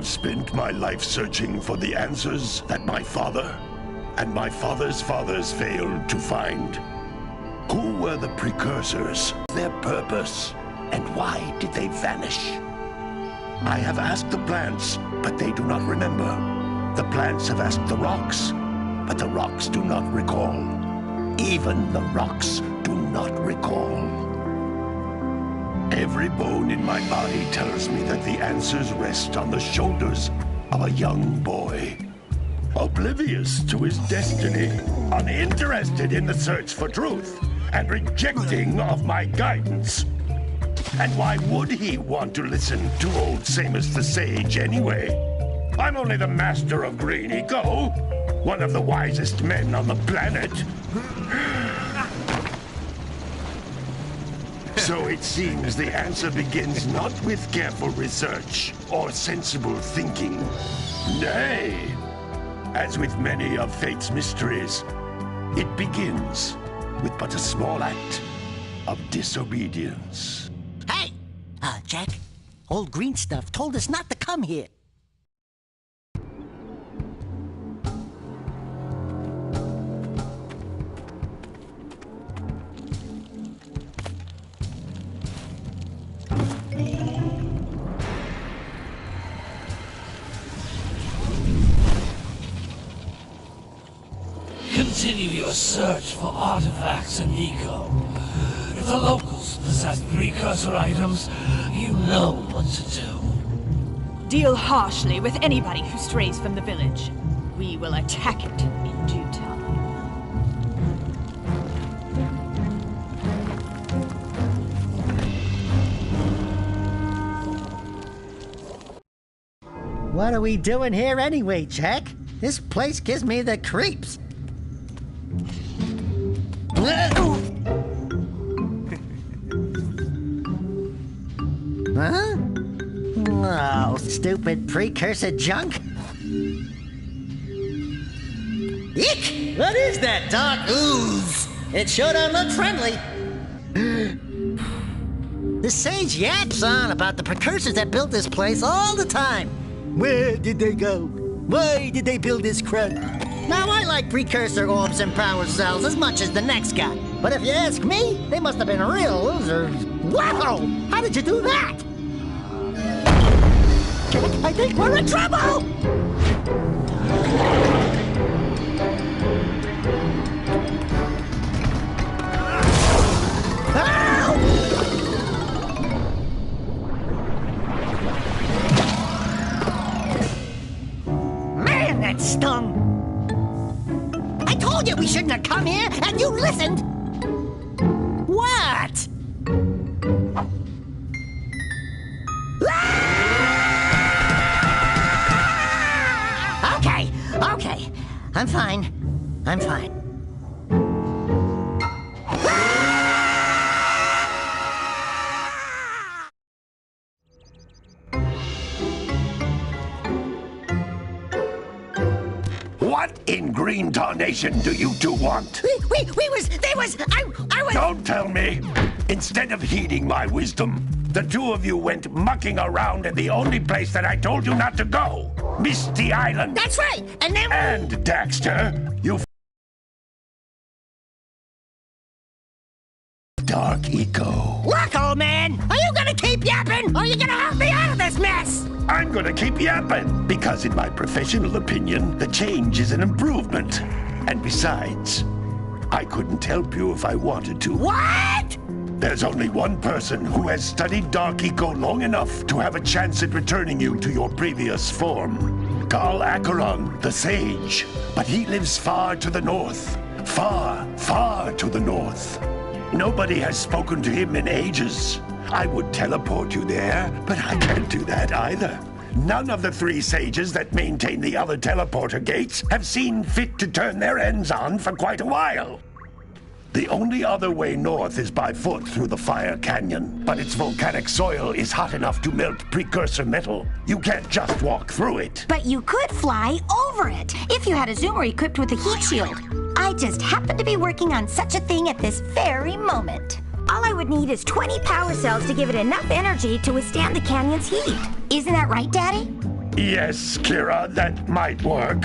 have spent my life searching for the answers that my father and my father's fathers failed to find. Who were the precursors, their purpose, and why did they vanish? I have asked the plants, but they do not remember. The plants have asked the rocks, but the rocks do not recall. Even the rocks do not recall. Every bone in my body tells me that the answers rest on the shoulders of a young boy. Oblivious to his destiny, uninterested in the search for truth, and rejecting of my guidance. And why would he want to listen to old Samus the Sage anyway? I'm only the master of Green Eco, one of the wisest men on the planet. So it seems the answer begins not with careful research or sensible thinking. Nay, as with many of fate's mysteries, it begins with but a small act of disobedience. Hey! Jack, old green stuff told us not to come here. Continue your search for artifacts and eco. If the locals possess precursor items, you know what to do. Deal harshly with anybody who strays from the village. We will attack it in due time. What are we doing here anyway, Jack? This place gives me the creeps. Huh? Oh, stupid precursor junk. Eek! What is that dark ooze? It sure don't look friendly. The sage yaps on about the precursors that built this place all the time. Where did they go? Why did they build this crud? Now, I like precursor orbs and power cells as much as the next guy. But if you ask me, they must have been real losers. Wow! How did you do that? I think we're in trouble! Man, that stung! I told you we shouldn't have come here, and you listened! What? Okay. I'm fine. What in green tarnation do you two want? I was... Don't tell me! Instead of heeding my wisdom, the two of you went mucking around in the only place that I told you not to go. Misty Island. That's right, and then... And, Daxter, you dark eco. Look, old man! Are you gonna keep yapping, or are you gonna help me out of this mess? I'm gonna keep yapping, because in my professional opinion, the change is an improvement. And besides, I couldn't help you if I wanted to. What? There's only one person who has studied Dark Eco long enough to have a chance at returning you to your previous form. Carl Acheron, the Sage. But he lives far to the north. Far, far to the north. Nobody has spoken to him in ages. I would teleport you there, but I can't do that either. None of the three sages that maintain the other teleporter gates have seen fit to turn their ends on for quite a while. The only other way north is by foot through the Fire Canyon, but its volcanic soil is hot enough to melt precursor metal. You can't just walk through it. But you could fly over it, if you had a zoomer equipped with a heat shield. I just happen to be working on such a thing at this very moment. All I would need is 20 power cells to give it enough energy to withstand the canyon's heat. Isn't that right, Daddy? Yes, Kira, that might work.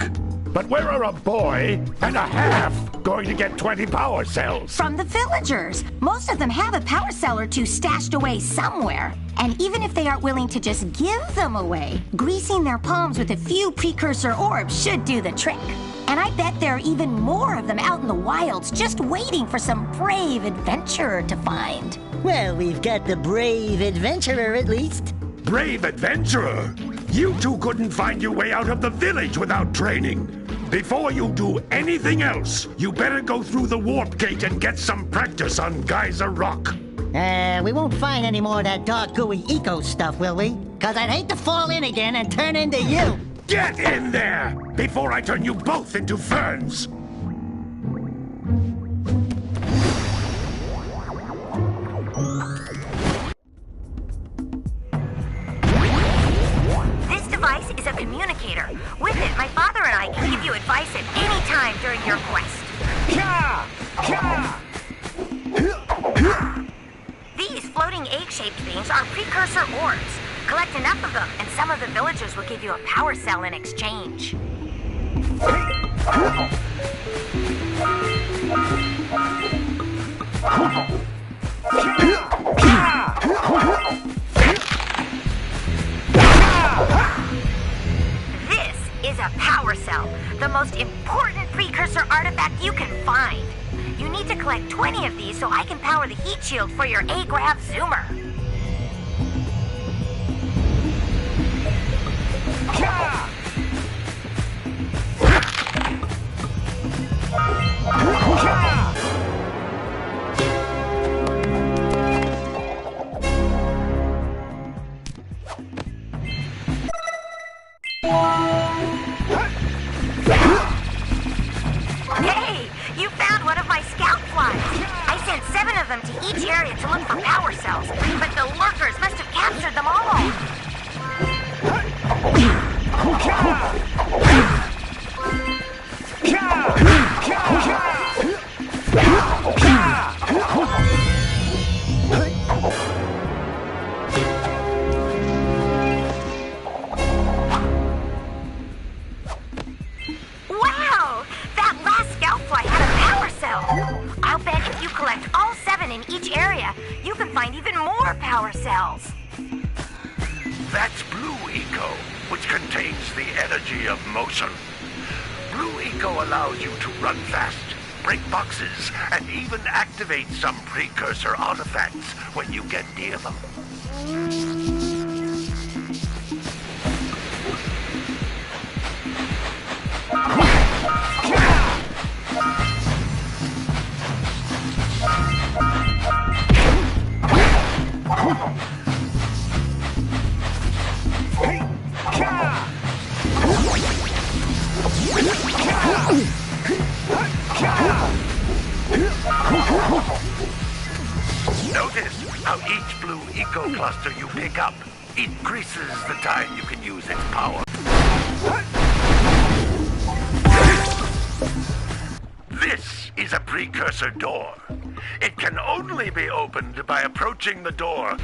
But where are a boy and a half going to get 20 power cells? From the villagers. Most of them have a power cell or two stashed away somewhere. And even if they aren't willing to just give them away, greasing their palms with a few precursor orbs should do the trick. And I bet there are even more of them out in the wilds just waiting for some brave adventurer to find. Well, we've got the brave adventurer at least. Brave adventurer? You two couldn't find your way out of the village without training. Before you do anything else, you better go through the warp gate and get some practice on Geyser Rock. We won't find any more of that dark gooey eco stuff, will we? 'Cause I'd hate to fall in again and turn into you. Get in there before I turn you both into ferns. This device is a communicator. With it, my father and I can give you advice at any time during your quest. These floating egg-shaped things are precursor orbs. Collect enough of them, and some of the villagers will give you a power cell in exchange. This is a power cell, the most important precursor artifact you can find. You need to collect 20 of these so I can power the heat shield for your A-Grav zoomer. Hey, you found one of my scout flies. I sent 7 of them to each area to look for power cells, but the lurkers must have captured them all. Wow! That last scout fly had a power cell. I'll bet if you collect all 7 in each area, you can find even more power cells. That's Blue Eco, which contains the energy of motion. Blue Eco allows you to run fast, break boxes, and even activate some precursor artifacts when you get near them. Notice how each Blue Eco cluster you pick up increases the time you can use its power. This is a precursor door. It can only be opened by approaching the door.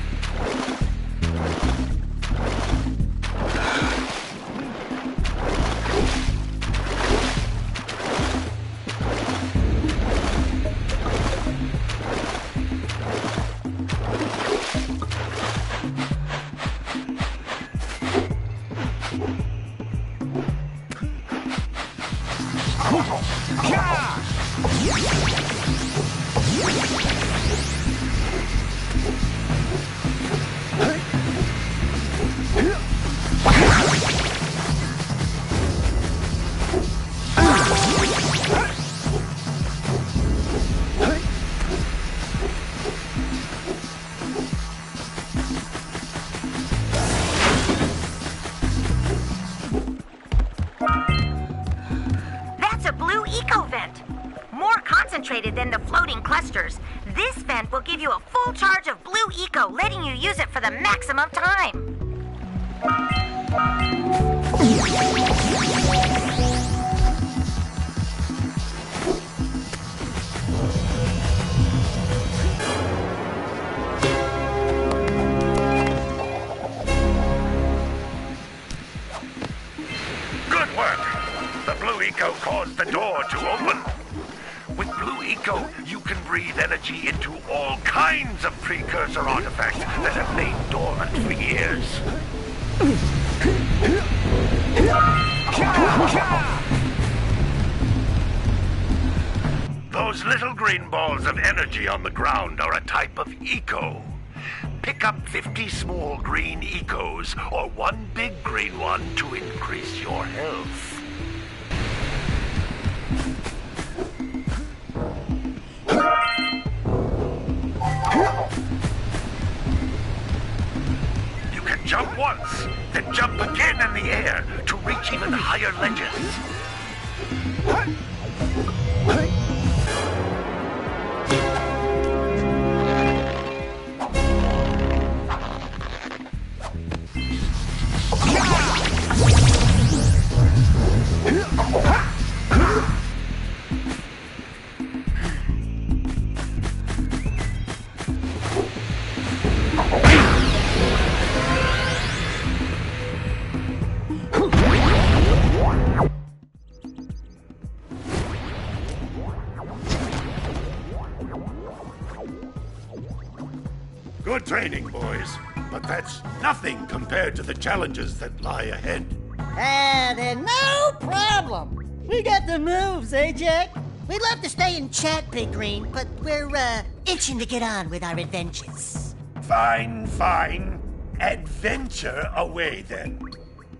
Than the floating clusters. This vent will give you a full charge of Blue Eco, letting you use it for the maximum time. open. With Blue Eco, you can breathe energy into all kinds of precursor artifacts that have lain dormant for years. Those little green balls of energy on the ground are a type of eco. Pick up 50 small green ecos or one big green one to increase your health. You can jump once, then jump again in the air to reach even higher ledges. Good training, boys, but that's nothing compared to the challenges that lie ahead. Then no problem. We got the moves, eh, Jack? We'd love to stay and chat, Big Green, but we're, itching to get on with our adventures. Fine, fine. Adventure away, then.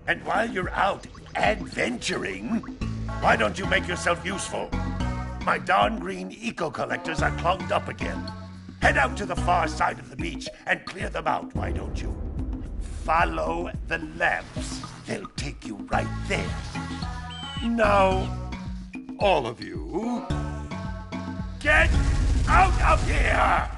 And while you're out adventuring, why don't you make yourself useful? My darn green eco-collectors are clogged up again. Head out to the far side of the beach and clear them out, why don't you? Follow the lamps. They'll take you right there. Now, all of you, get out of here!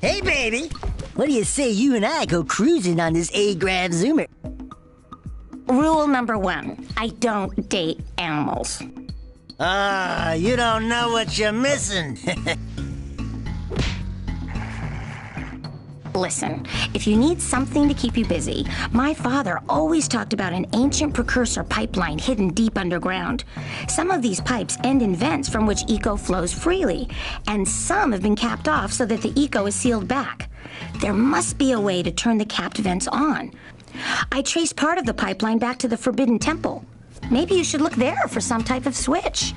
Hey, baby. What do you say you and I go cruising on this A-Grav Zoomer? Rule number 1, I don't date animals. You don't know what you're missing. Listen, if you need something to keep you busy, my father always talked about an ancient precursor pipeline hidden deep underground. Some of these pipes end in vents from which eco flows freely, and some have been capped off so that the eco is sealed back. There must be a way to turn the capped vents on. I traced part of the pipeline back to the Forbidden Temple. Maybe you should look there for some type of switch.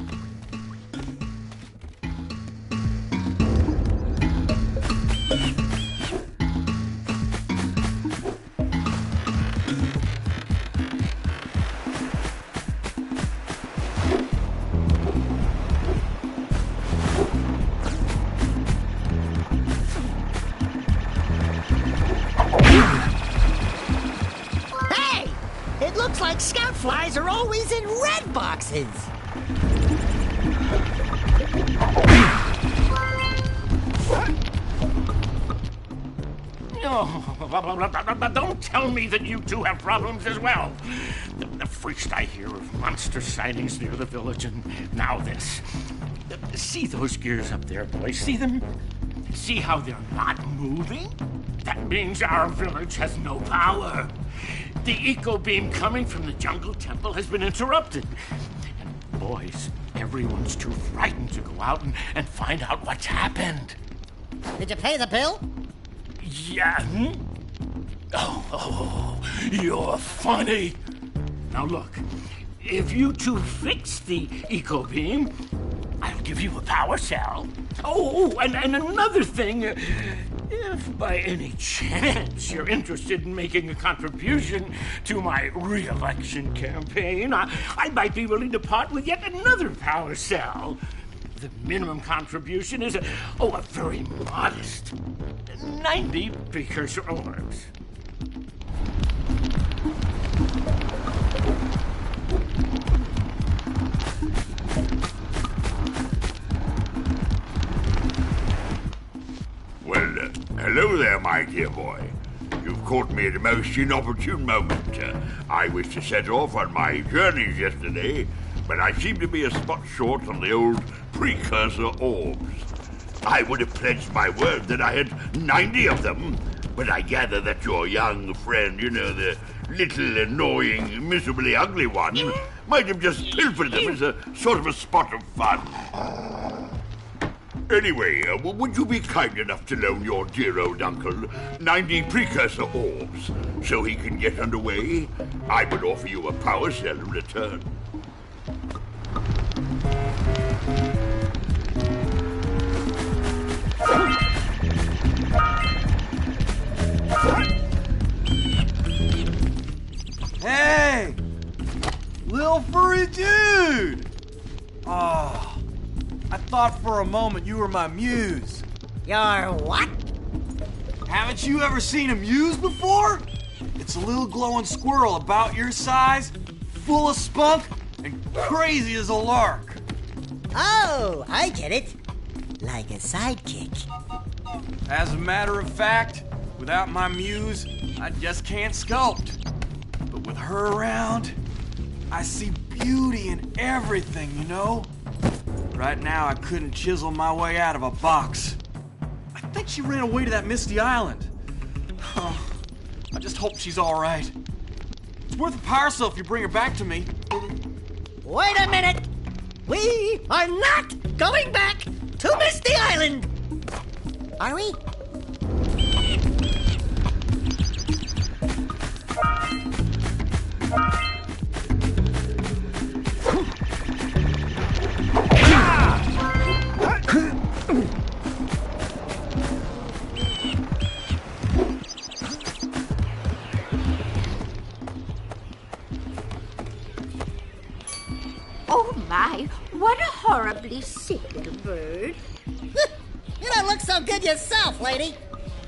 Looks like scout flies are always in red boxes. Oh, don't tell me that you two have problems as well. First I hear of monster sightings near the village, and now this. See those gears up there, boys? See them? See how they're not moving? That means our village has no power. The eco beam coming from the jungle temple has been interrupted. And boys, everyone's too frightened to go out and find out what's happened. Did you pay the bill? Yeah. Oh, you're funny. Now look, if you two fix the eco beam, I'll give you a power cell. Oh, and another thing, if by any chance you're interested in making a contribution to my re-election campaign, I might be willing to part with yet another power cell. The minimum contribution is a very modest 90 precursor orbs. Well, hello there, my dear boy. You've caught me at a most inopportune moment. I was to set off on my journeys yesterday, but I seem to be a spot short on the old precursor orbs. I would have pledged my word that I had 90 of them. But I gather that your young friend, you know, the little annoying, miserably ugly one, might have just pilfered them as a sort of a spot of fun. Anyway, would you be kind enough to loan your dear old uncle 90 precursor orbs so he can get underway? I would offer you a power cell in return. Hey! Little furry dude! Oh, I thought for a moment you were my muse. Your what? Haven't you ever seen a muse before? It's a little glowing squirrel about your size, full of spunk, and crazy as a lark. Oh, I get it. Like a sidekick. As a matter of fact, without my muse, I just can't sculpt. But with her around, I see beauty in everything, you know? Right now, I couldn't chisel my way out of a box. I think she ran away to that misty island. Oh, I just hope she's all right. It's worth a power cell if you bring her back to me. Wait a minute! We are not going back to Misty Island! Are we? Oh my, what a horribly sick little bird. You don't look so good yourself, lady.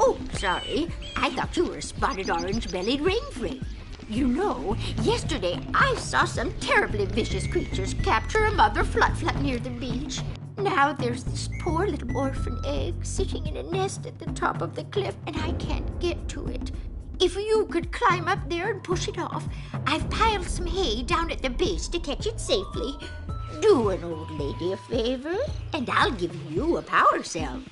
Oh, sorry. I thought you were a spotted orange-bellied rainframe. You know, yesterday I saw some terribly vicious creatures capture a mother flut-flut near the beach. Now there's this poor little orphan egg sitting in a nest at the top of the cliff, and I can't get to it. If you could climb up there and push it off, I've piled some hay down at the base to catch it safely. Do an old lady a favor, and I'll give you a power cell.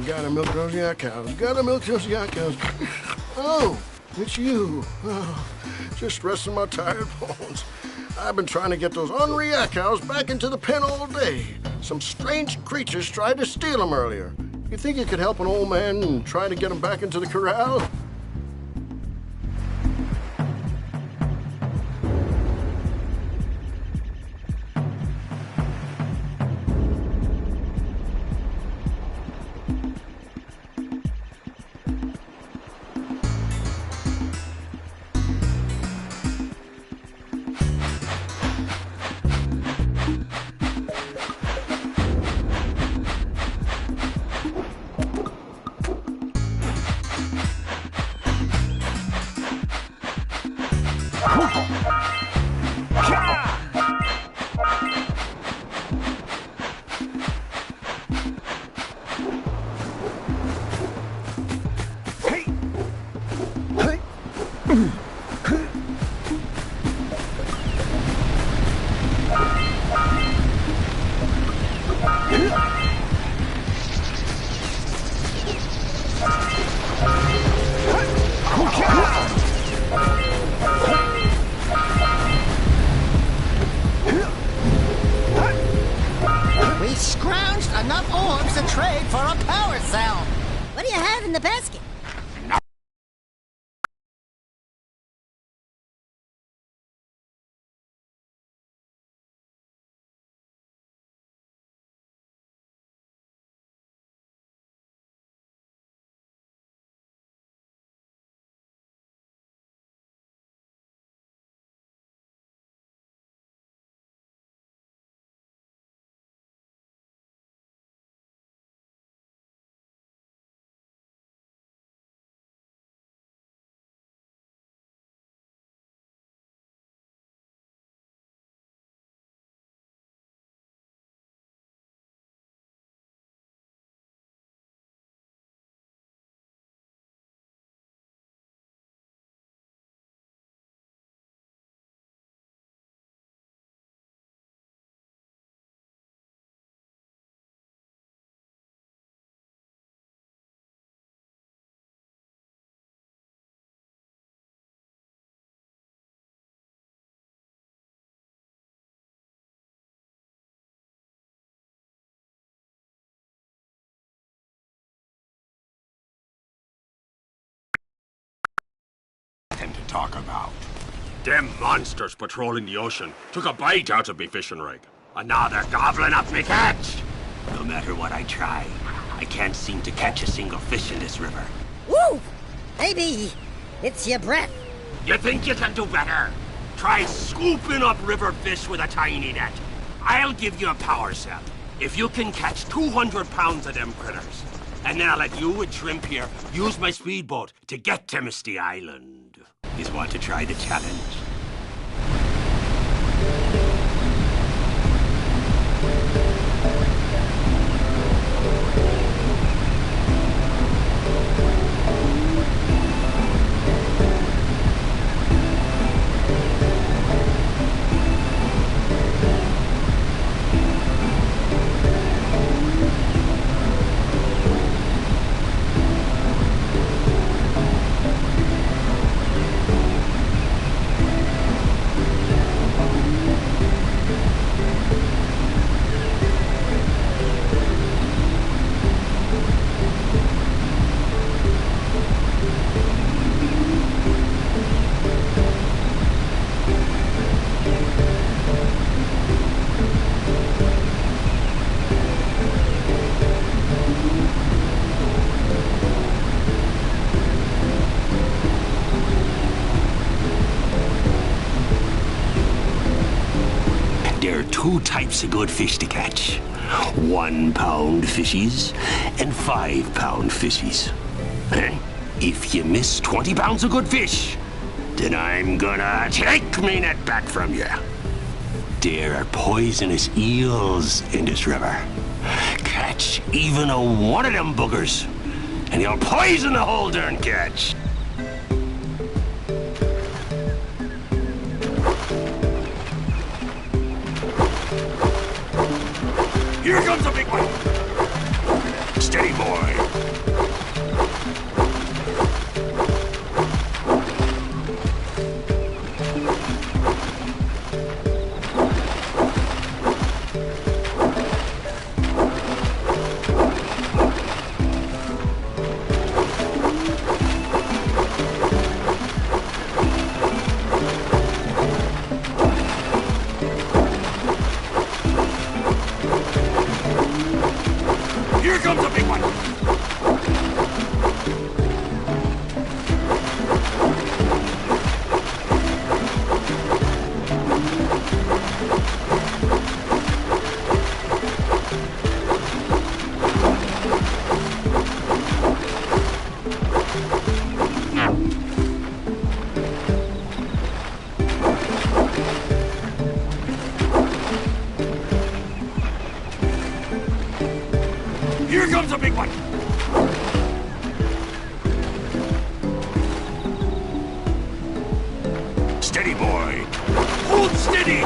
Gotta milk those yak cows. Gotta milk those yak cows. Oh, it's you. Oh, just resting my tired bones. I've been trying to get those ornery yak cows back into the pen all day. Some strange creatures tried to steal them earlier. You think you could help an old man and try to get them back into the corral? We scrounged enough orbs to trade for a power cell. What do you have in the basket? talk about? Them monsters patrolling the ocean took a bite out of me fishing rig. And now they're gobbling up me catch. No matter what I try, I can't seem to catch a single fish in this river. Woo! Maybe it's your breath. You think you can do better? Try scooping up river fish with a tiny net. I'll give you a power cell if you can catch 200 pounds of them critters. And then I'll let you and Shrimp here use my speedboat to get to Misty Island. You want to try the challenge? Two types of good fish to catch. 1 pound fishies and 5 pound fishies. If you miss 20 pounds of good fish, then I'm gonna take me net back from you. There are poisonous eels in this river. Catch even a one of them boogers, and you'll poison the whole darn catch. Here comes a big one. Steady, boy. Here comes a big one! Here comes a big one! Steady, boy! Hold steady!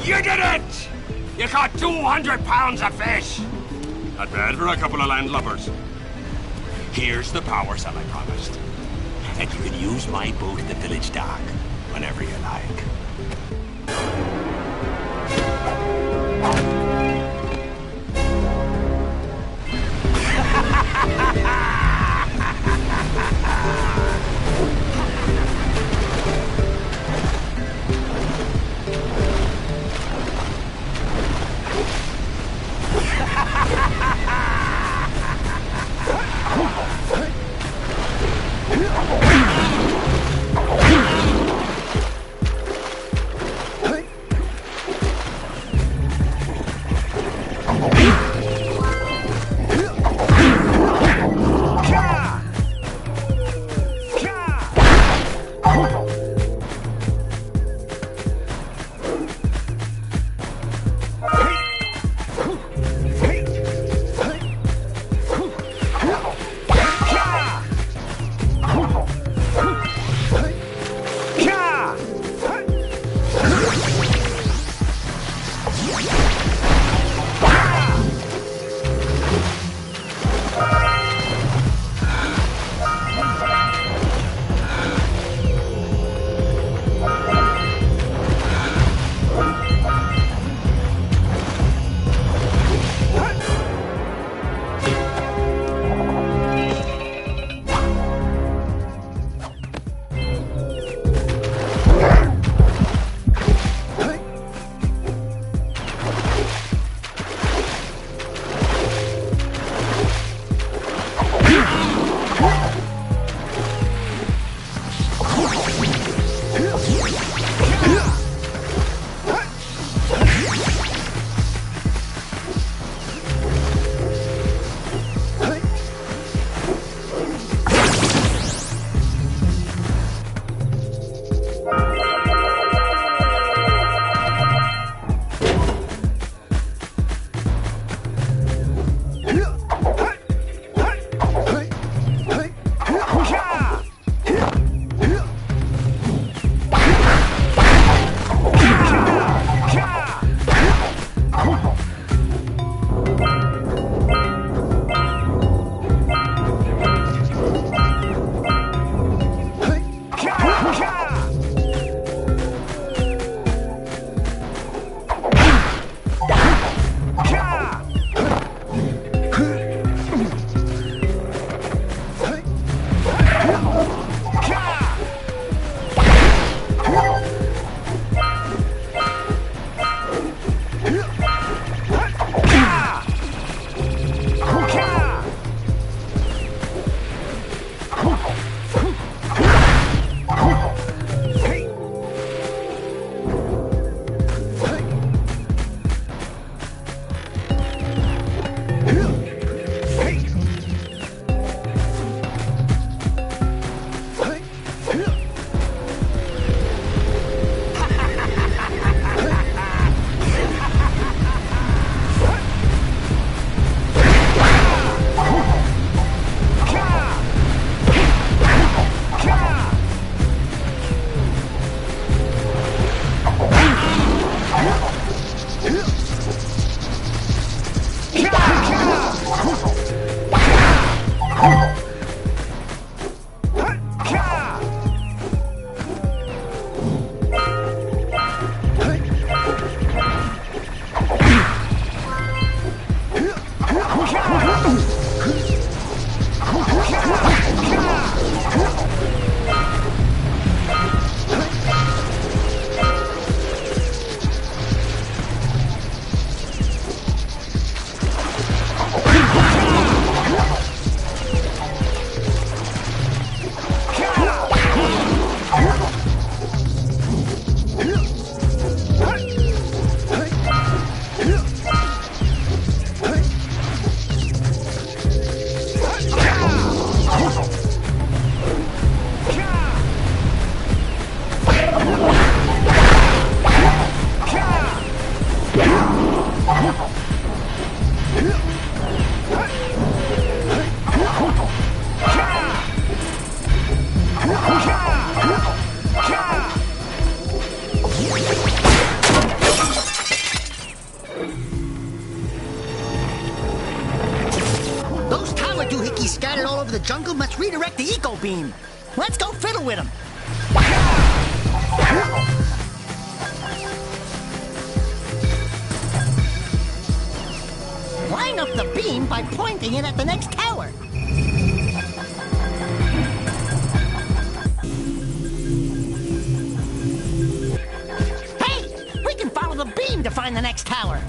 You did it! You caught 200 pounds of fish! Not bad for a couple of landlubbers. Here's the power cell I promised. And you can use my boat at the village dock whenever you like. Those tower doohickeys scattered all over the jungle must redirect the eco beam. Let's go fiddle with them. Line up the beam by pointing it at the next tower. Hey, we can follow the beam to find the next tower.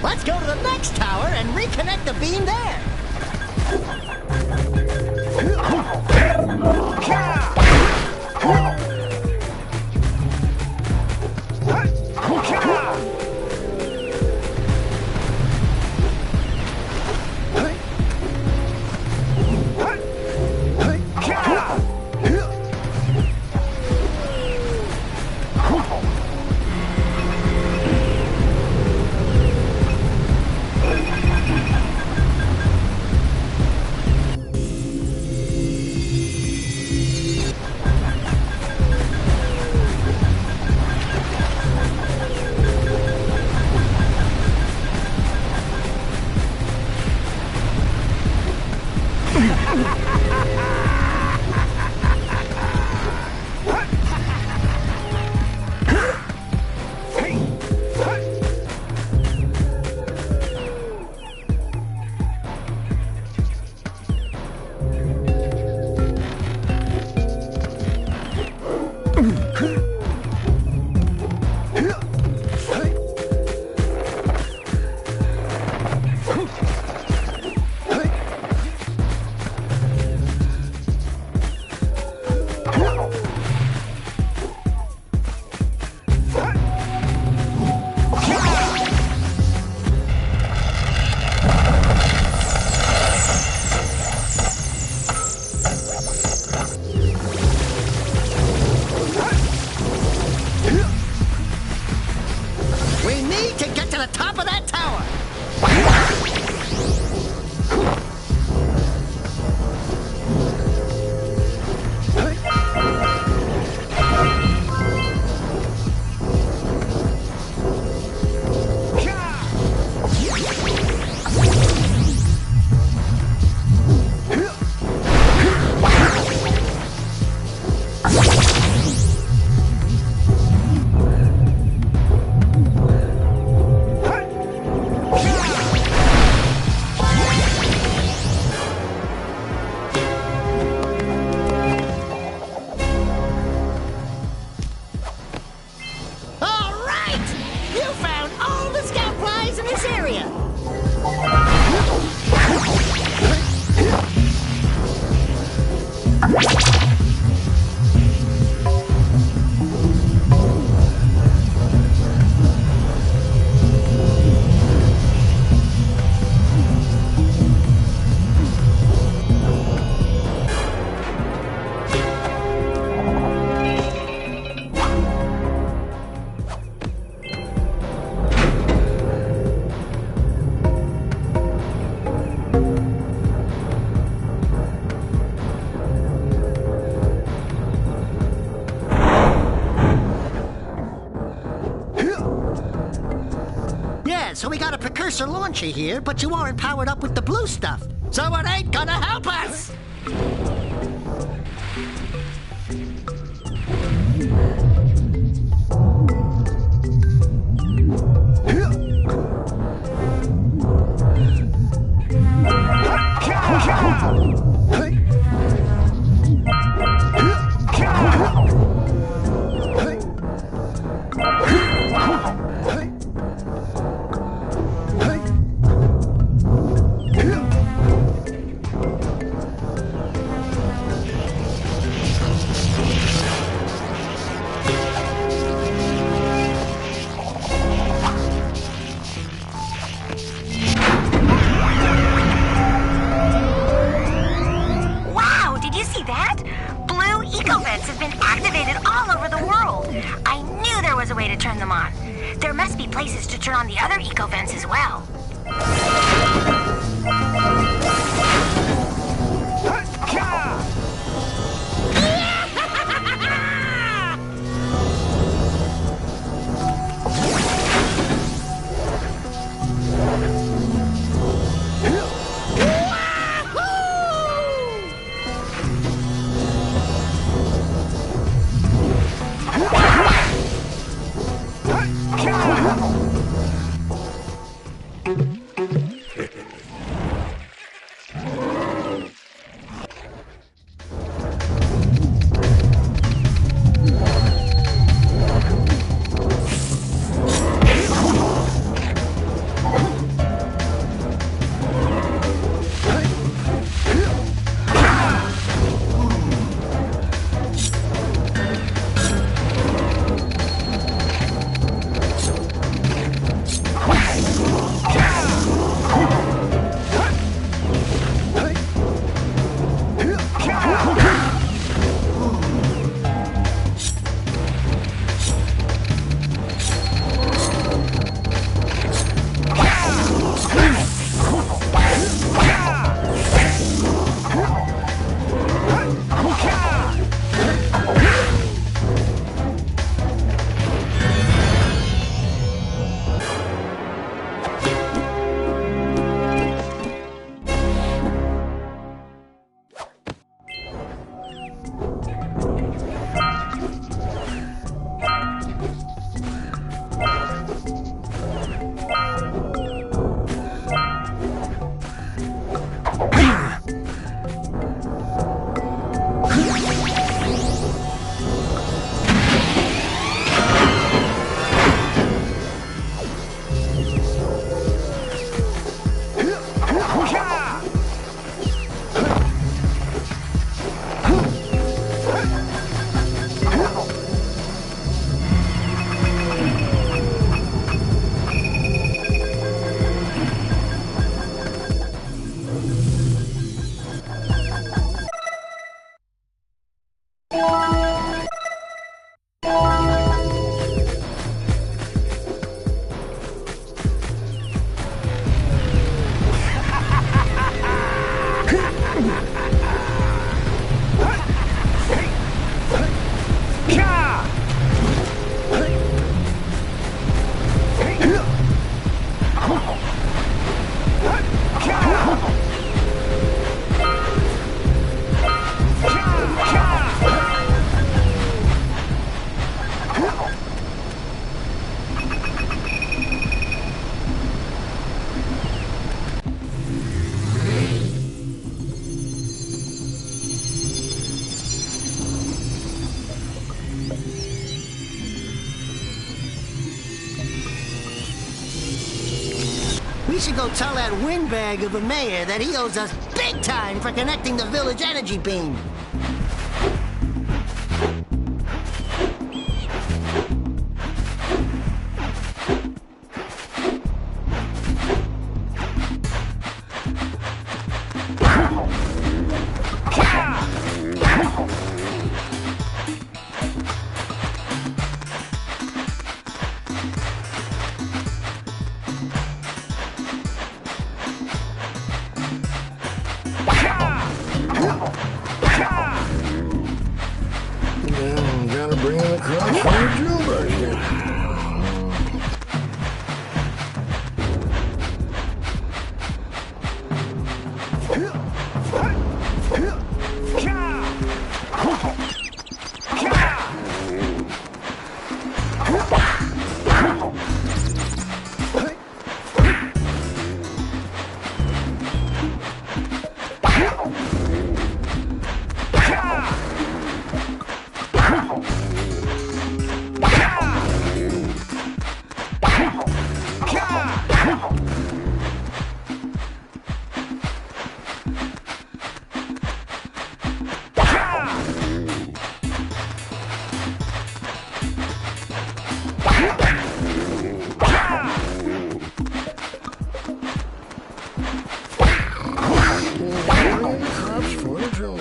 Let's go to the next tower and reconnect the beam there. so we got a precursor launcher here, but you aren't powered up with the blue stuff. So it ain't gonna help us! There must be places to turn on the other eco vents as well. We should go tell that windbag of a mayor that he owes us big time for connecting the village energy beam. Gotta bring in the crowd for the drill back here. props, furniture.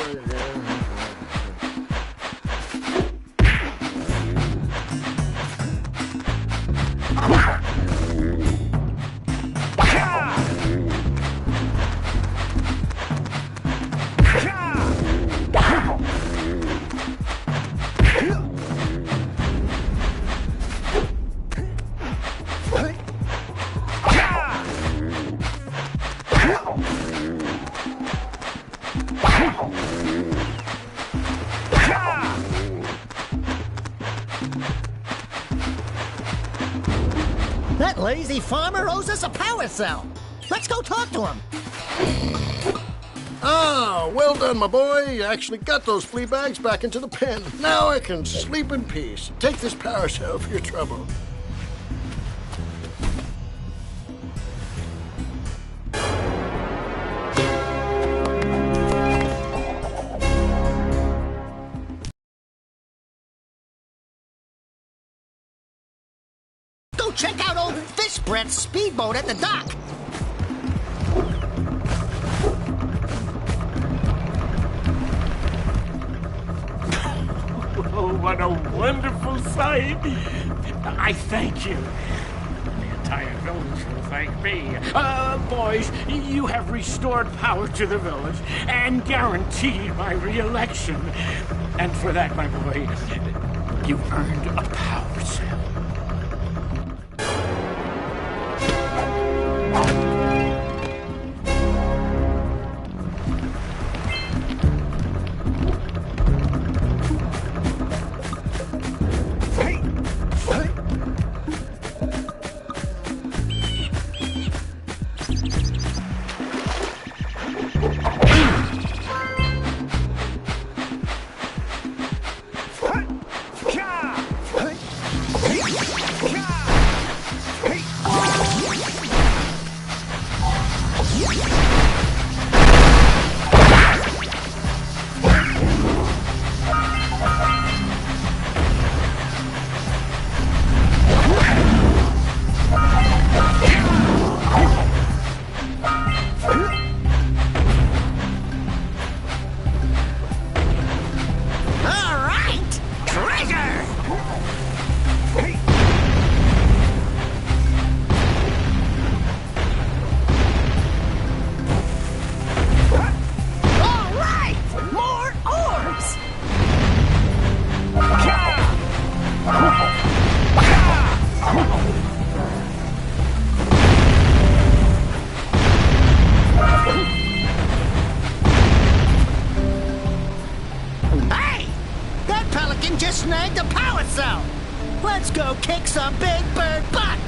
That lazy farmer owes us a power cell. Let's go talk to him. Ah, well done, my boy. You actually got those flea bags back into the pen. Now I can sleep in peace. Take this power cell for your trouble. Go check out old Fish Brett's speedboat at the dock. Oh, what a wonderful sight! I thank you. The entire village will thank me. Boys, you have restored power to the village and guaranteed my re-election. And for that, my boy, you've earned a power cell. Snagged a power cell! Let's go kick some big bird butt!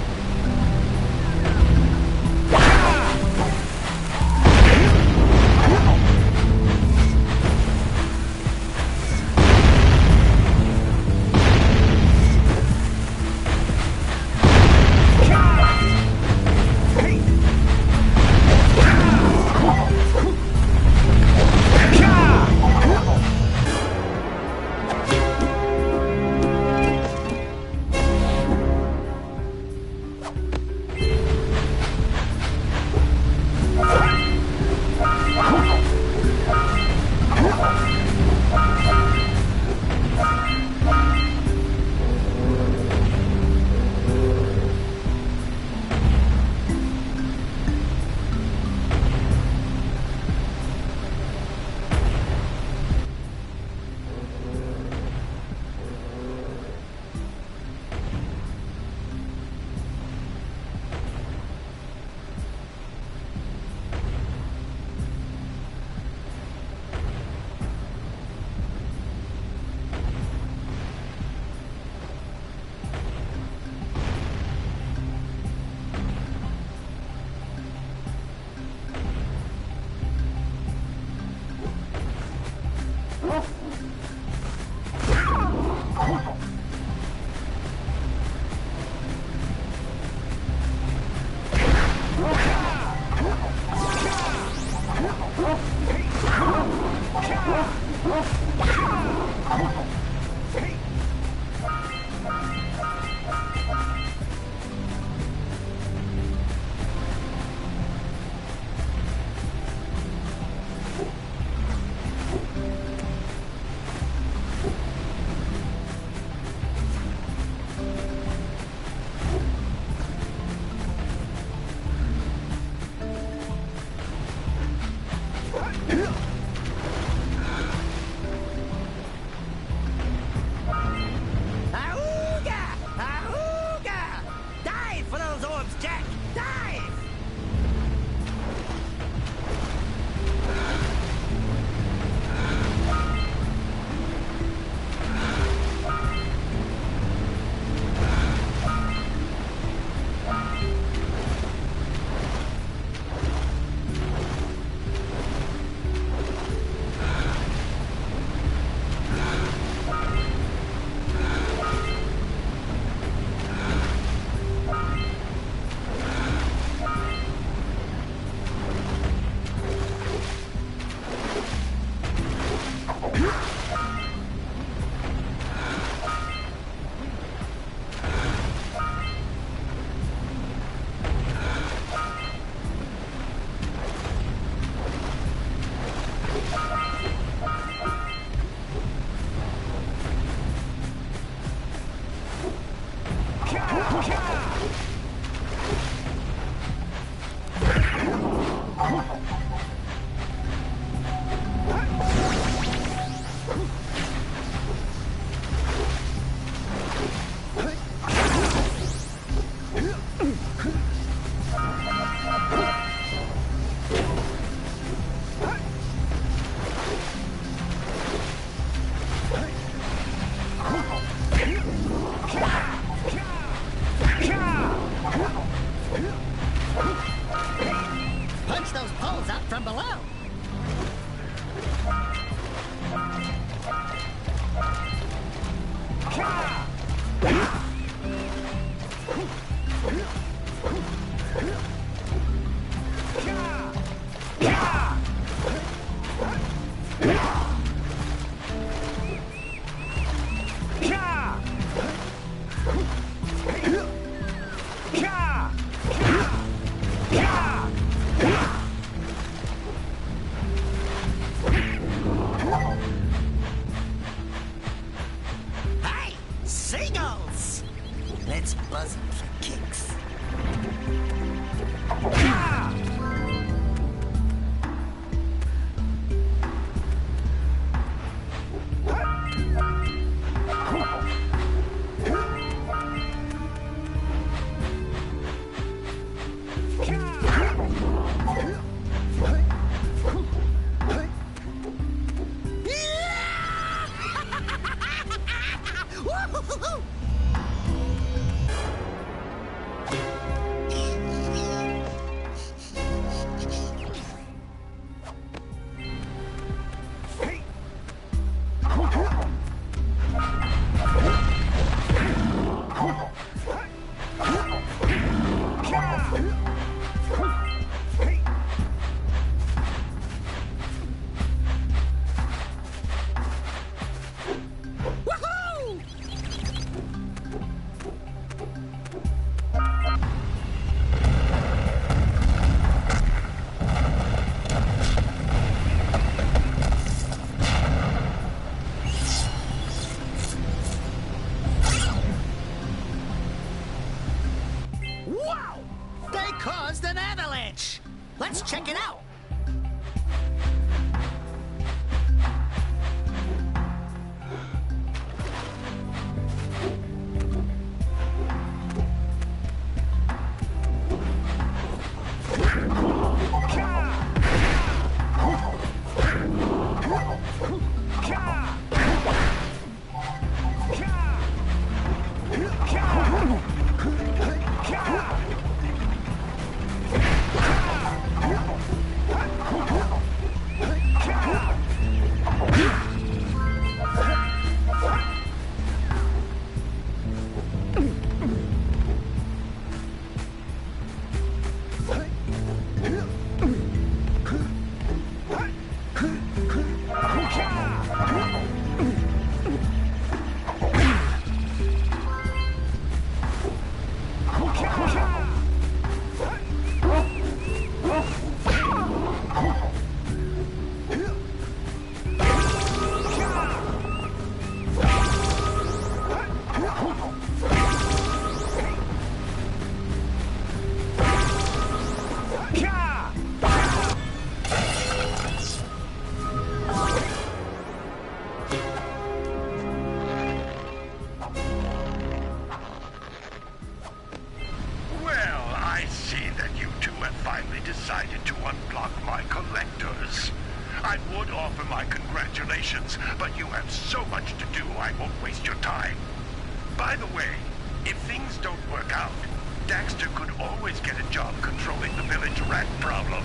would offer my congratulations, but you have so much to do, I won't waste your time. By the way, if things don't work out, Daxter could always get a job controlling the village rat problem.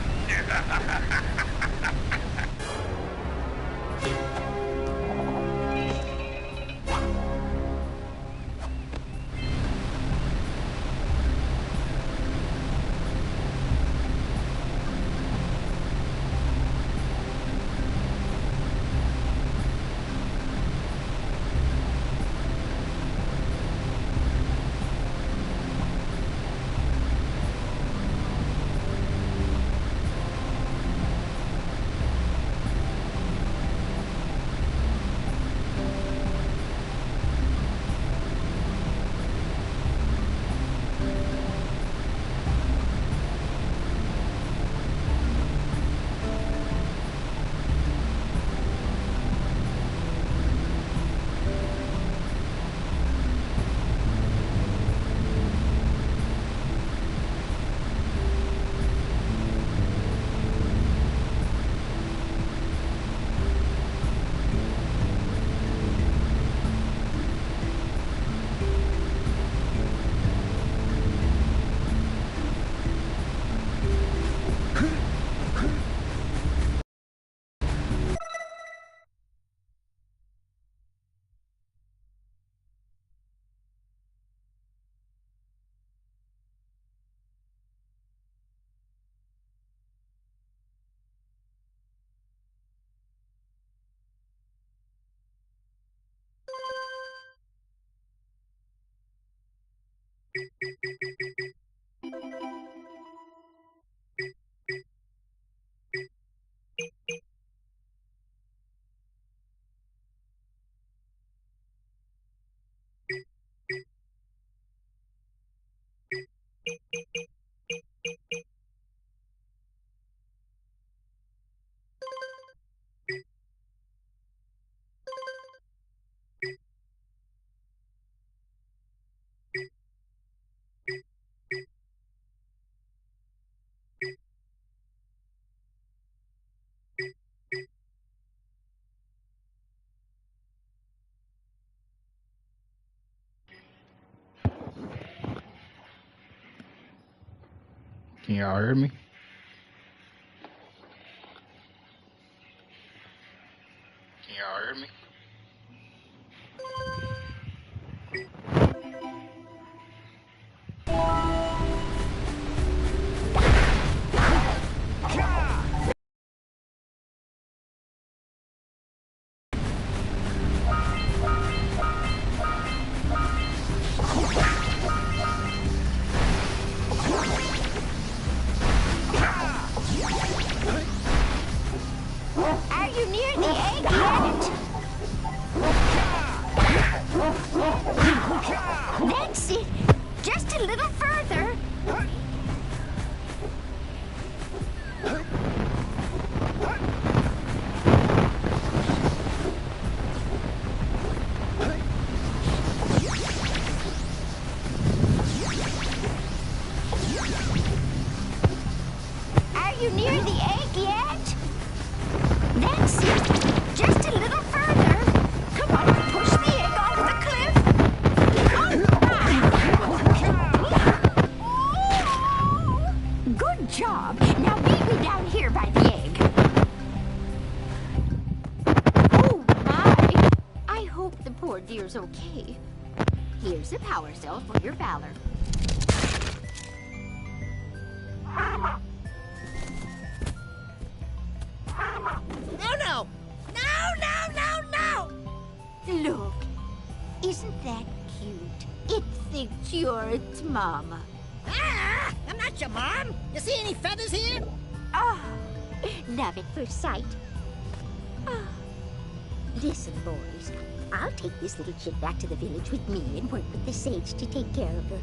Can y'all hear me? Can y'all hear me? Are you near the egg yet? That's it. Just a little further. Are you near the egg yet? That's it. Just a little further. Come on, push the egg off the cliff. Oh! Good job. Now meet me down here by the egg. Oh, my. I hope the poor dear's okay. Here's a power cell for your valor. No, no! No, no, no, no! Look, isn't that cute? It thinks you're its mama. Ah! I'm not your mom! You see any feathers here? Oh, love at first sight. Oh. Listen, boys, I'll take this little chick back to the village with me and work with the sage to take care of her.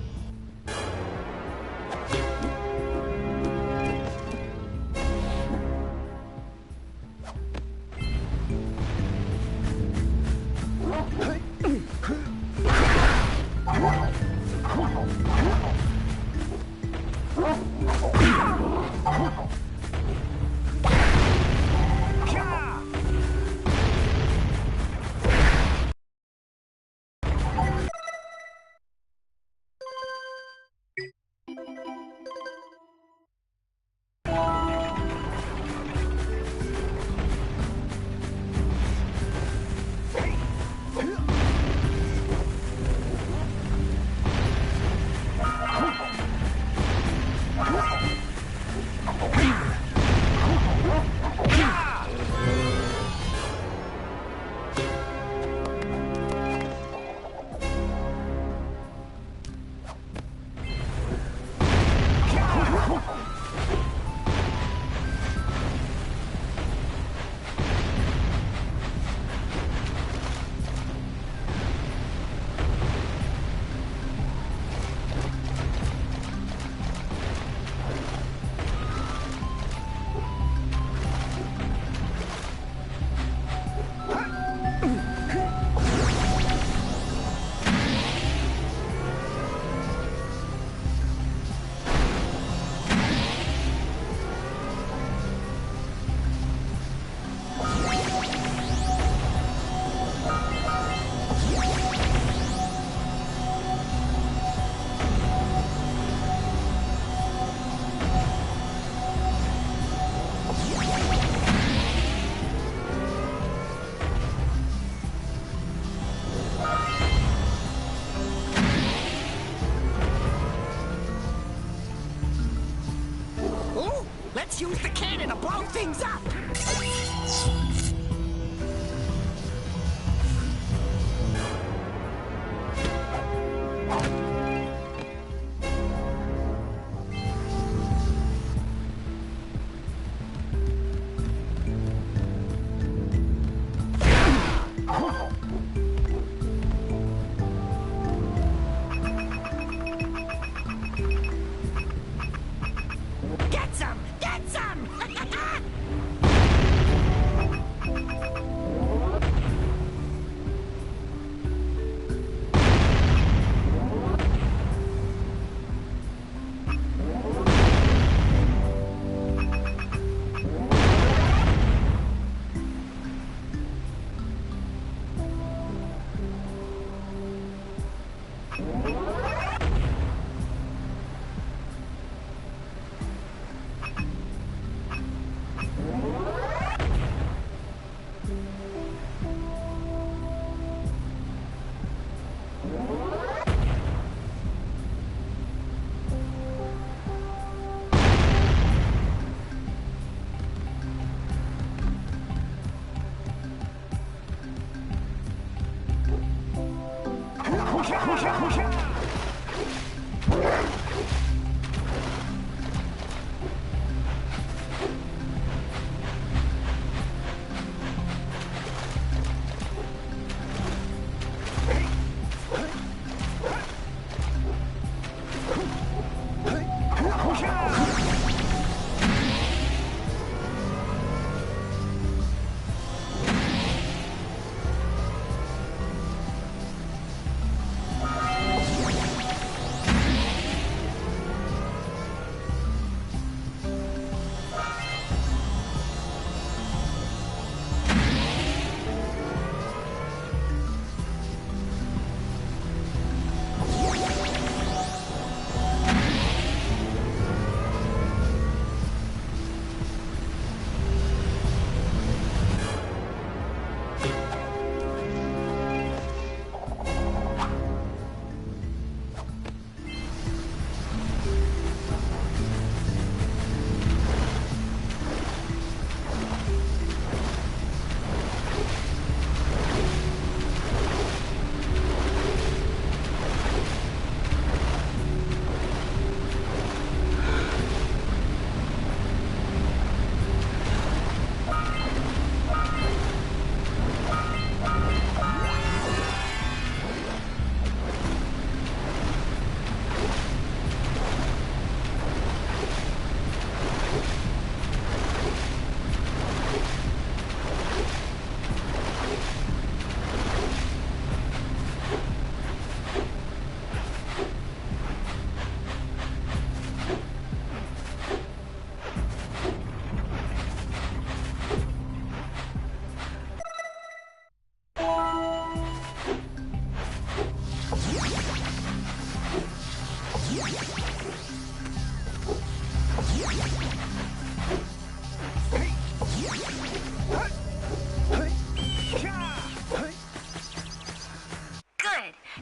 Let's use the cannon to blow things up! Get some! Get some!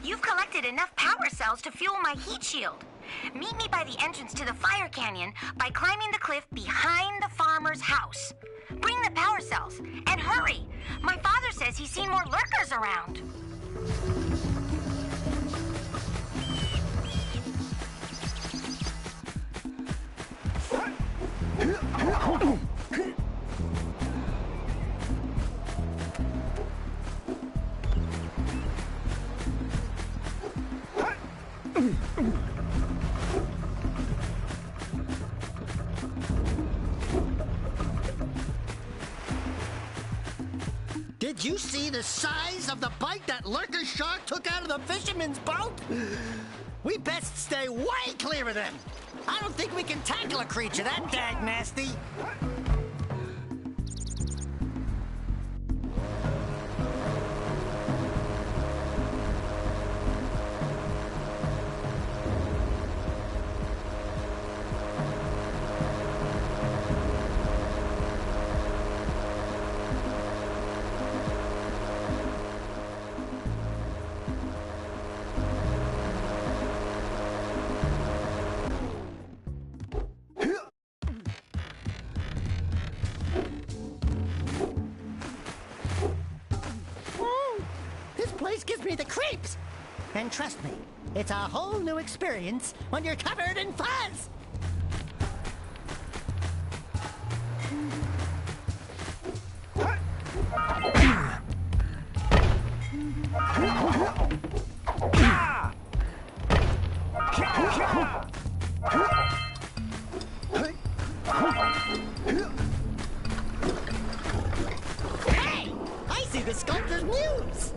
You've collected enough power cells to fuel my heat shield. Meet me by the entrance to the fire canyon by climbing the cliff behind the farmer's house. Bring the power cells, and hurry! My father says he's seen more lurkers around. Did you see the size of the bite that lurker shark took out of the fisherman's boat? We best stay way clear of them. I don't think we can tackle a creature that dag nasty. place gives me the creeps. And trust me, it's a whole new experience when you're covered in fuzz. Hey! I see the sculptor's muse!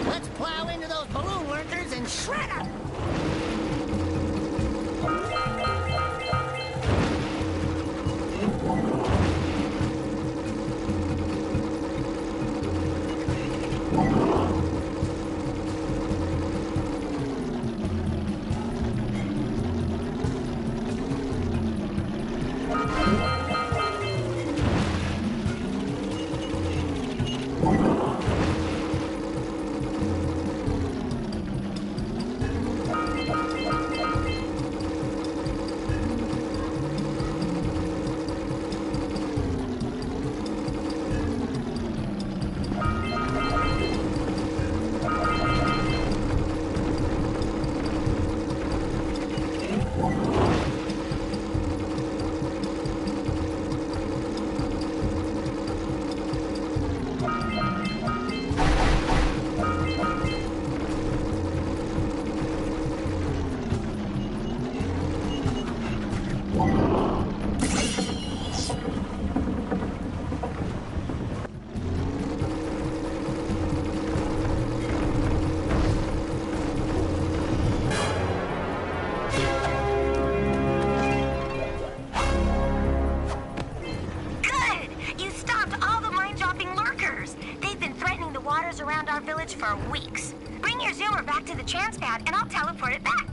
Let's plow into those balloon lurkers and shred them! Around our village for weeks. Bring your zoomer back to the chance pad and I'll teleport it back.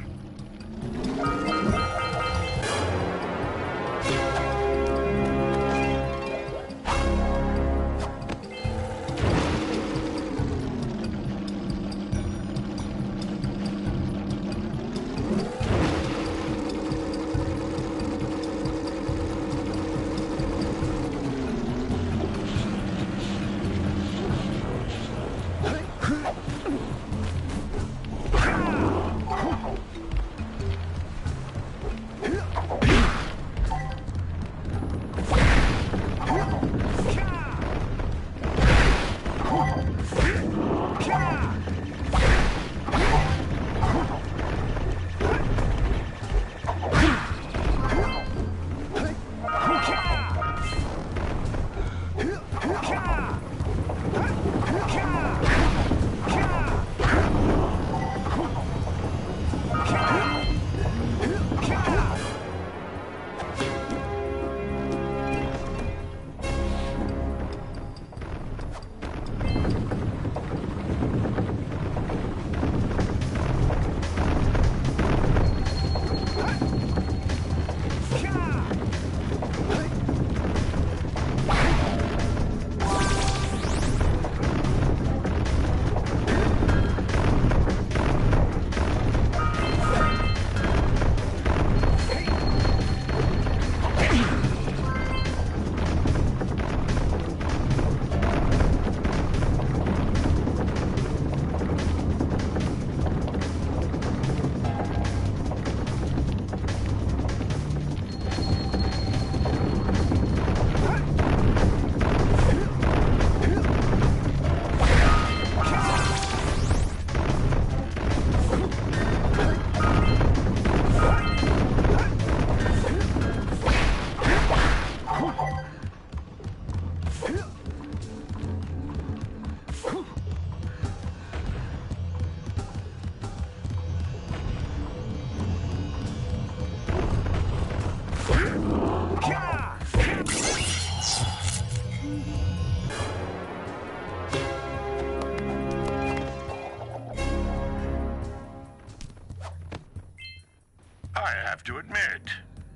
I have to admit,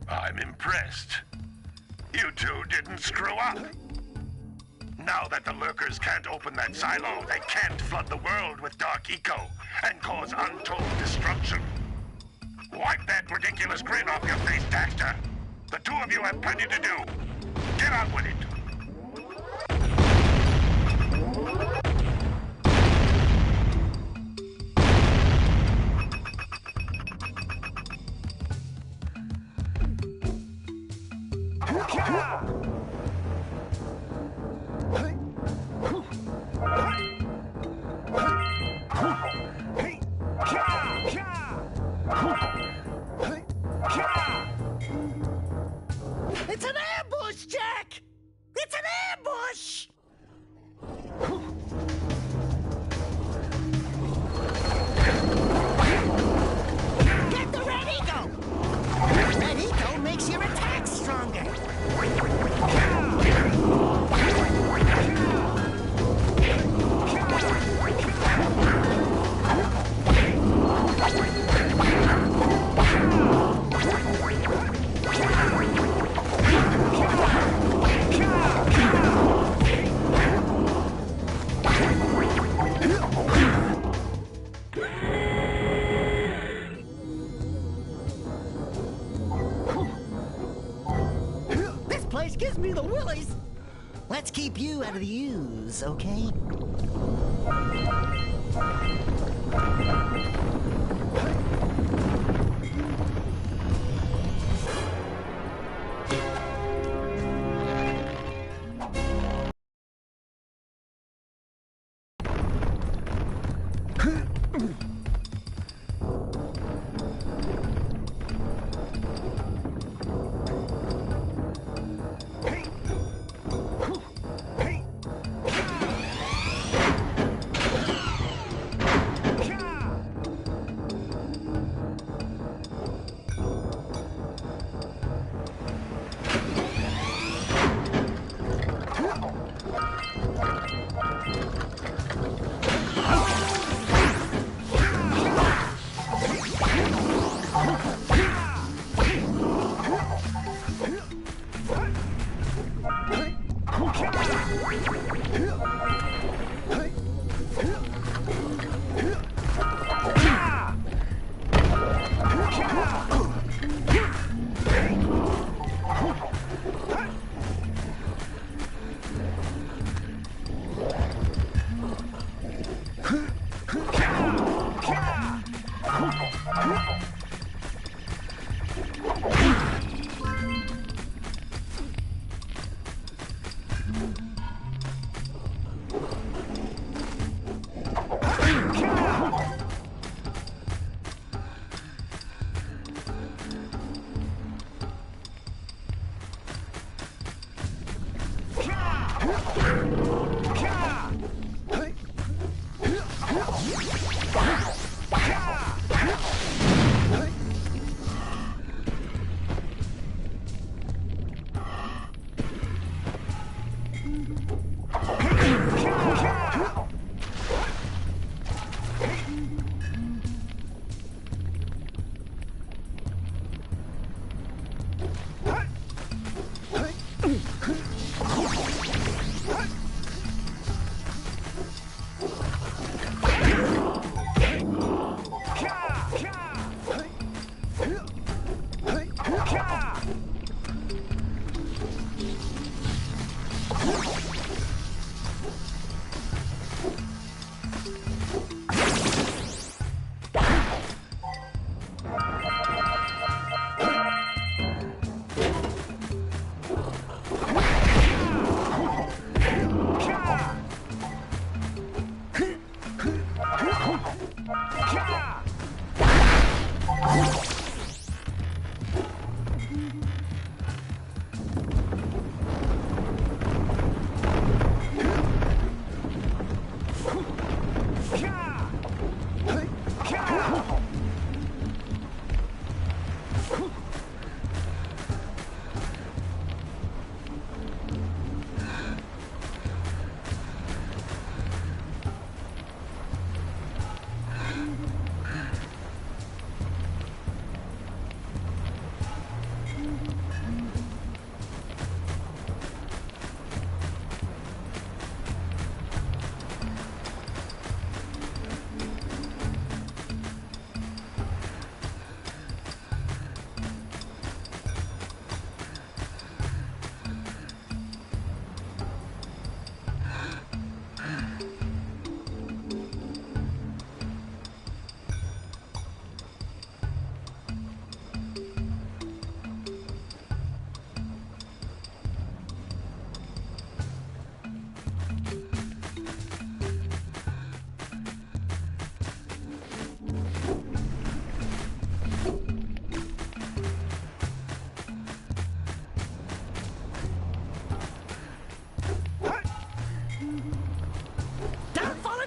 I'm impressed. You two didn't screw up. Now that the lurkers can't open that silo, they can't flood the world with dark eco and cause untold destruction. Wipe that ridiculous grin off your face, Daxter. The two of you have plenty to do. Get on with it. It's an ambush, Jack! It's an ambush! Get the red eco! Red eco makes your attack stronger. This place gives me the willies. Let's keep you out of the ooze, okay?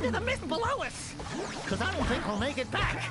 into the mist below us! Because I don't think we'll make it back.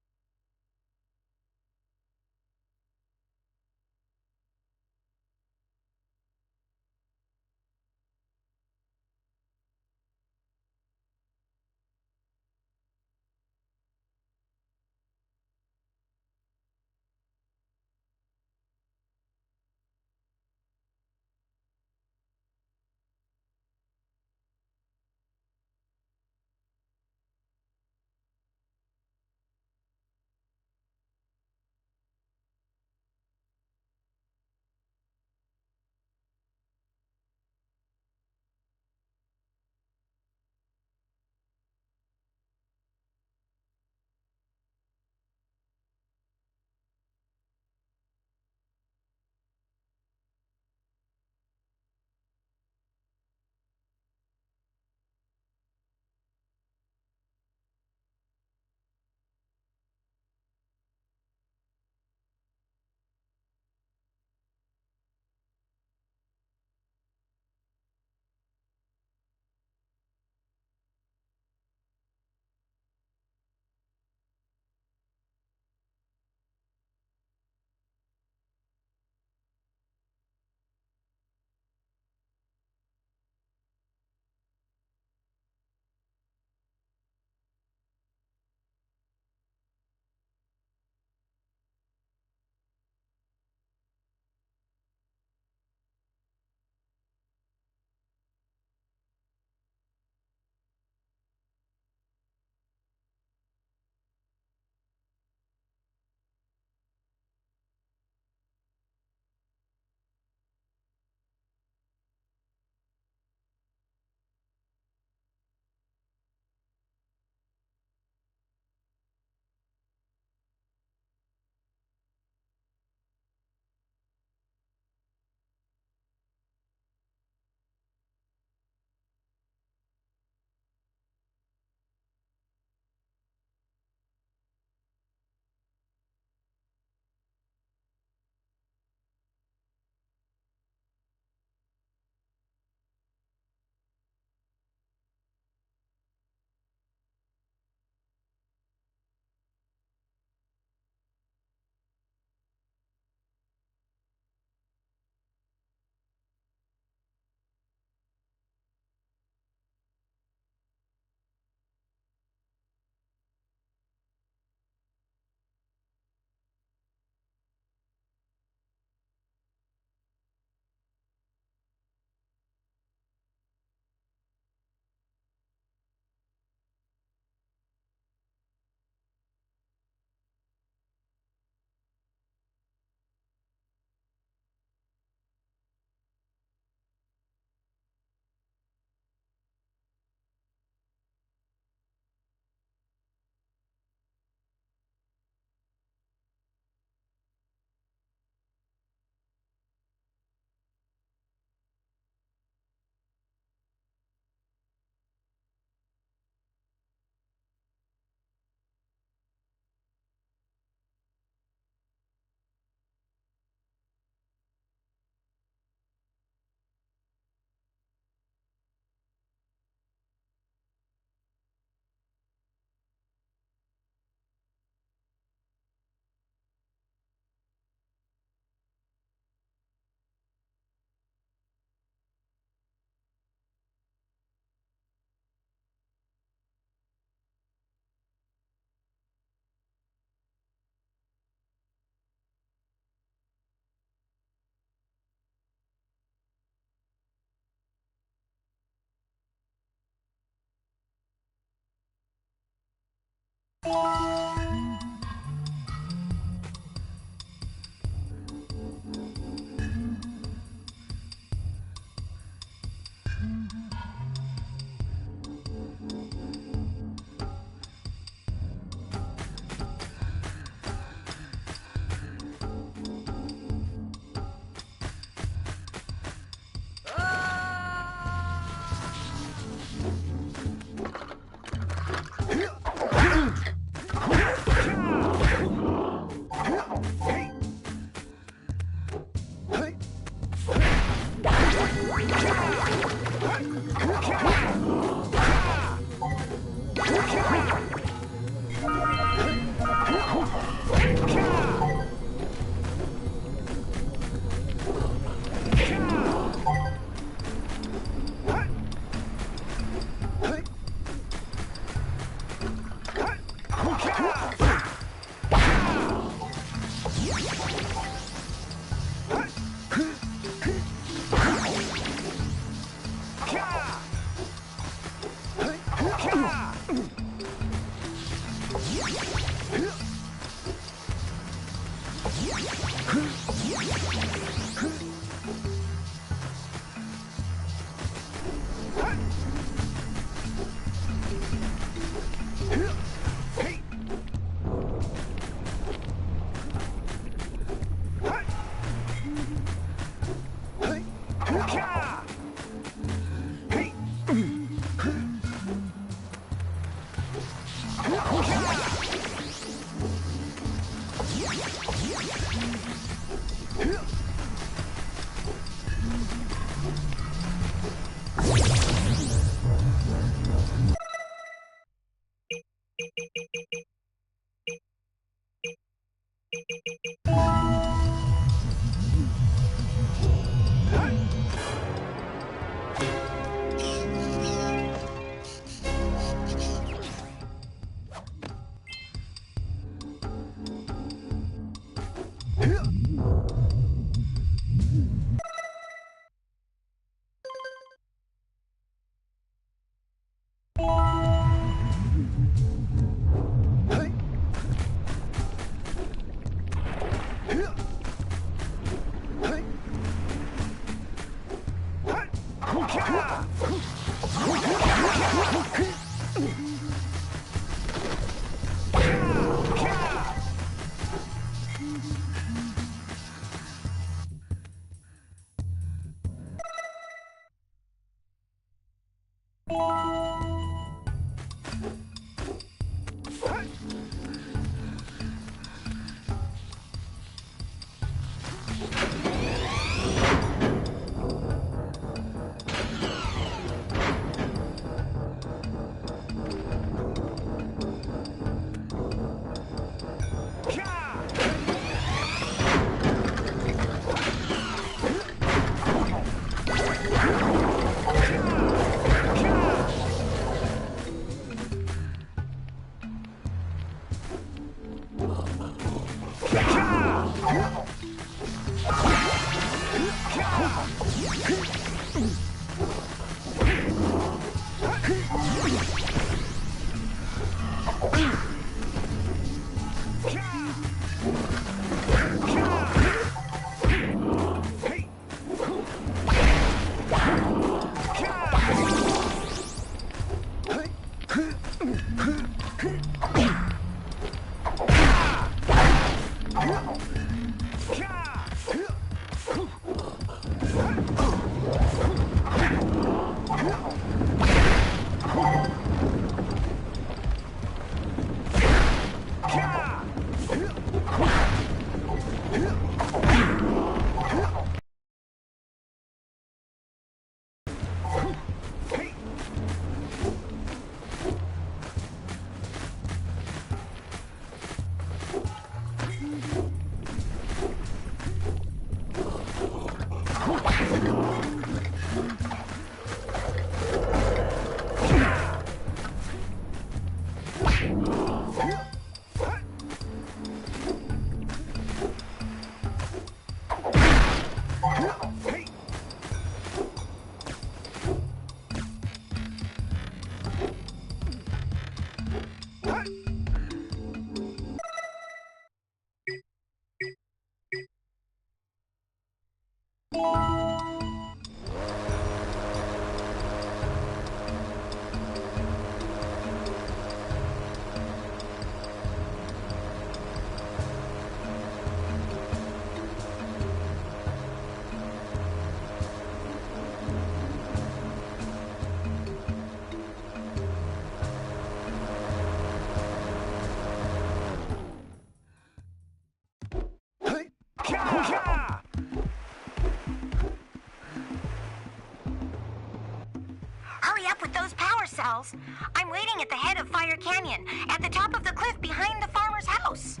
Hurry up with those power cells. I'm waiting at the head of Fire Canyon, at the top of the cliff behind the farmer's house.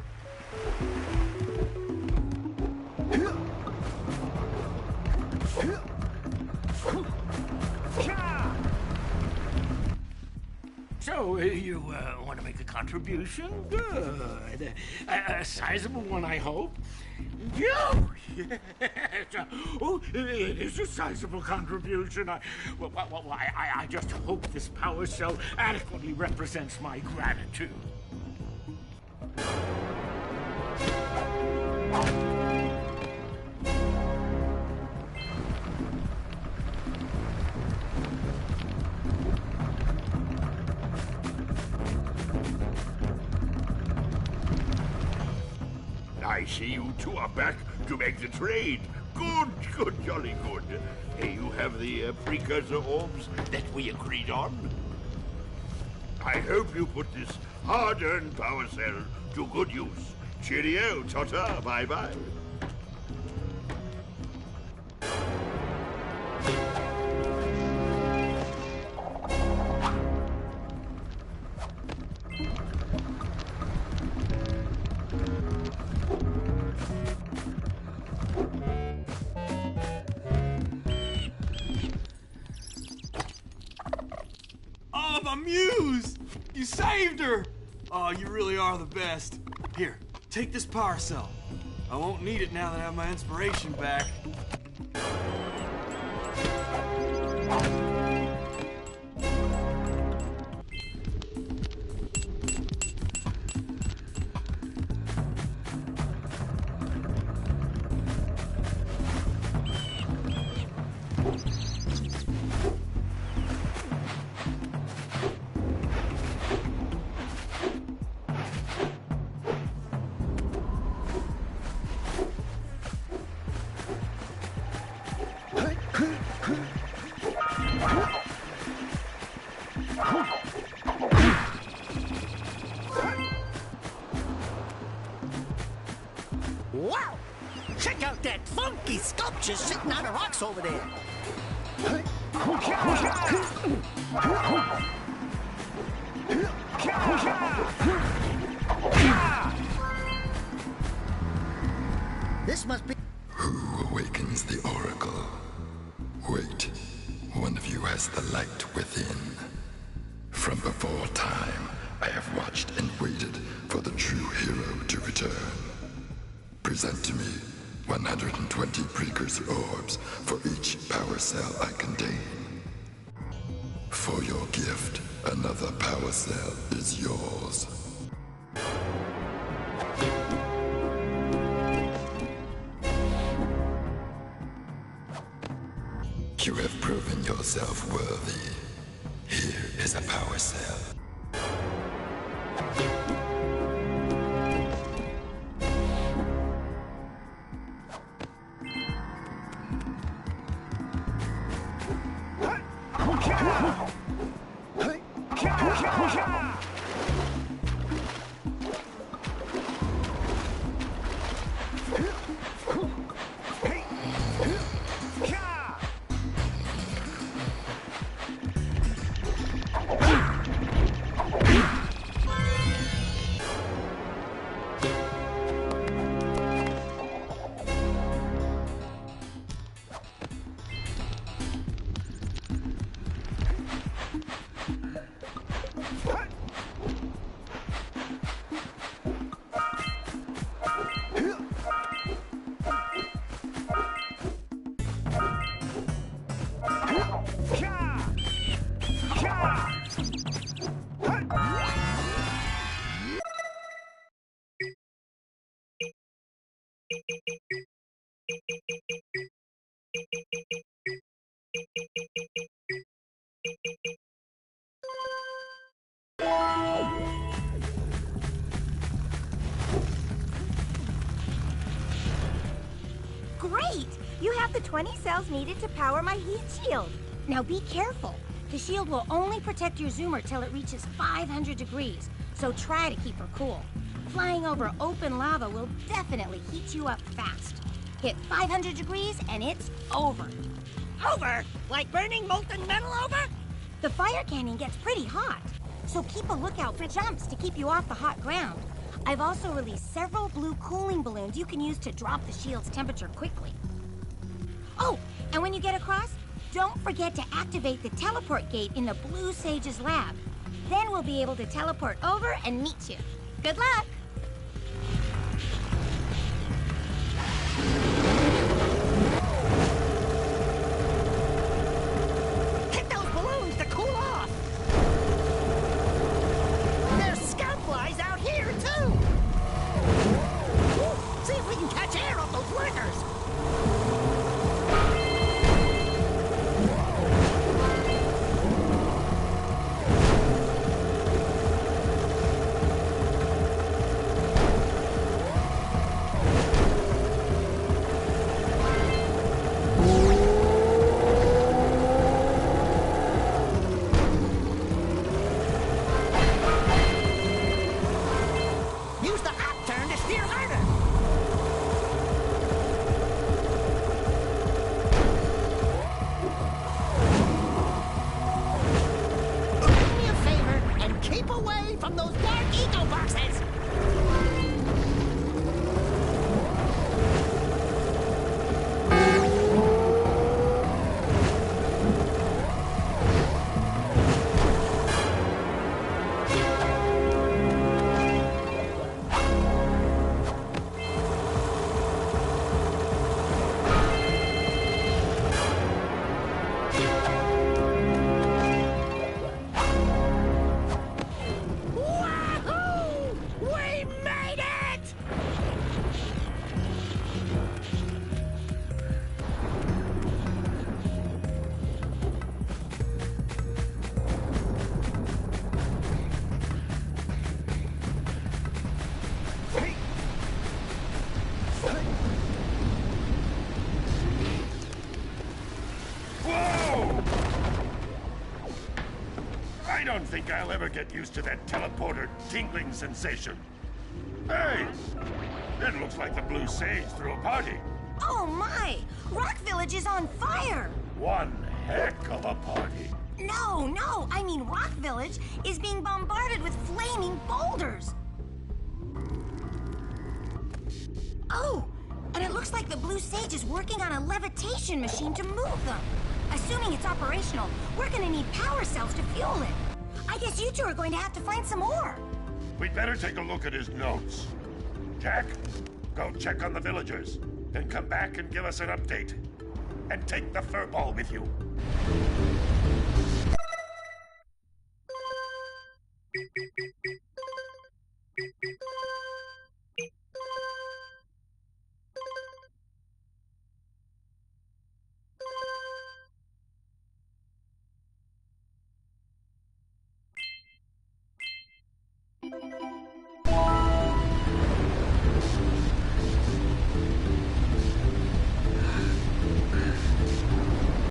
So, You want to make a contribution? Good. A sizable one, I hope. Yes. Oh, it is a sizable contribution. I just hope this power cell adequately represents my gratitude. I see you two are back to make the trade. Good, jolly good. You have the precursor orbs that we agreed on. I hope you put this hard-earned power cell to good use. Cheerio, ta-ta, bye-bye. Oh, my muse! You saved her! Oh, you really are the best. Here, take this power cell. I won't need it now that I have my inspiration back. Wow! Check out that funky sculpture sitting on the rocks over there. This must be... Who awakens the oracle? Wait, one of you has the light within. From before time, I have watched and waited for the true hero to return. Present to me 120 precursor orbs for each power cell I contain. For your gift, another power cell is yours. You have proven yourself worthy. Here is a power cell. Great! You have the 20 cells needed to power my heat shield. Now be careful. The shield will only protect your zoomer till it reaches 500 degrees, so try to keep her cool. Flying over open lava will definitely heat you up fast. Hit 500 degrees and it's over. Over? Like burning molten metal over? The fire canyon gets pretty hot, so keep a lookout for jumps to keep you off the hot ground. I've also released several blue cooling balloons you can use to drop the shield's temperature quickly. Oh, and when you get across, don't forget to activate the teleport gate in the Blue Sage's lab. Then we'll be able to teleport over and meet you. Good luck! Hit those balloons to cool off! There's scout flies out here, too! See if we can catch air off those workers! Use the hop turn to steer harder! Do me a favor and keep away from those dark eco boxes! Wahoo! We made it! Whoa! I don't think I'll ever get used to that teleporter tingling sensation. Hey! It looks like the Blue Sage threw a party. Oh my! Rock Village is on fire! One heck of a party. No, I mean Rock Village is being bombarded with flaming boulders! Oh, and it looks like the Blue Sage is working on a levitation machine to move them. Assuming it's operational, we're gonna need power cells to fuel it. I guess you two are going to have to find some more. We'd better take a look at his notes. Jack, go check on the villagers. Then come back and give us an update. And take the furball with you.